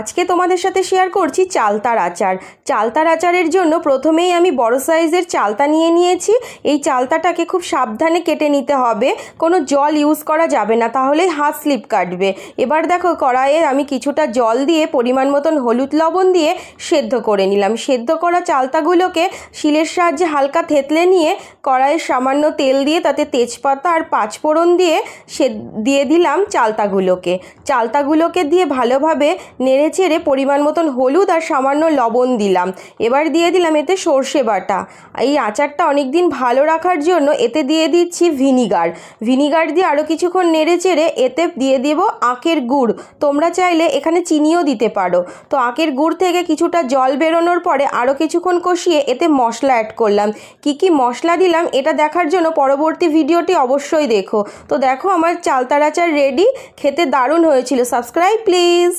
আজকে তোমাদের সাথে শেয়ার করছি চালতার আচার। চালতার আচারের জন্য প্রথমেই আমি বড় সাইজের চালতা নিয়ে নিয়েছি। এই চালতাটাকে খুব সাবধানে কেটে নিতে হবে, কোনো জল ইউজ করা যাবে না, তাহলেই হাত স্লিপ কাটবে। এবার দেখো কড়াইয়ে আমি কিছুটা জল দিয়ে পরিমাণ মতন হলুদ লবণ দিয়ে সেদ্ধ করে নিলাম। সেদ্ধ করা চালতাগুলোকে শিলের সাহায্যে হালকা থেতলে নিয়ে কড়াইয়ে সামান্য তেল দিয়ে তাতে তেজপাতা আর পাঁচফোড়ন দিয়ে দিয়ে দিলাম চালতাগুলোকে দিয়ে ভালোভাবে নেড়ে চেড়ে পরিমাণ মতন হলুদ আর সামান্য লবণ দিলাম। এবার দিয়ে দিলাম এতে সর্ষে বাটা। এই আচারটা অনেক দিন ভালো রাখার জন্য এতে দিয়ে দিচ্ছি ভিনিগার দিয়ে আরও কিছুক্ষণ নেড়ে চেড়ে এতে দিয়ে দেব আখের গুড়। তোমরা চাইলে এখানে চিনিও দিতে পারো। তো আখের গুড় থেকে কিছুটা জল বেরোনোর পরে আরও কিছুক্ষণ কষিয়ে এতে মশলা অ্যাড করলাম। কি মশলা দিলাম এটা দেখার জন্য পরবর্তী ভিডিওটি অবশ্যই দেখো। তো দেখো আমার চালতার আচার রেডি, খেতে দারুণ হয়েছিল। Subscribe please.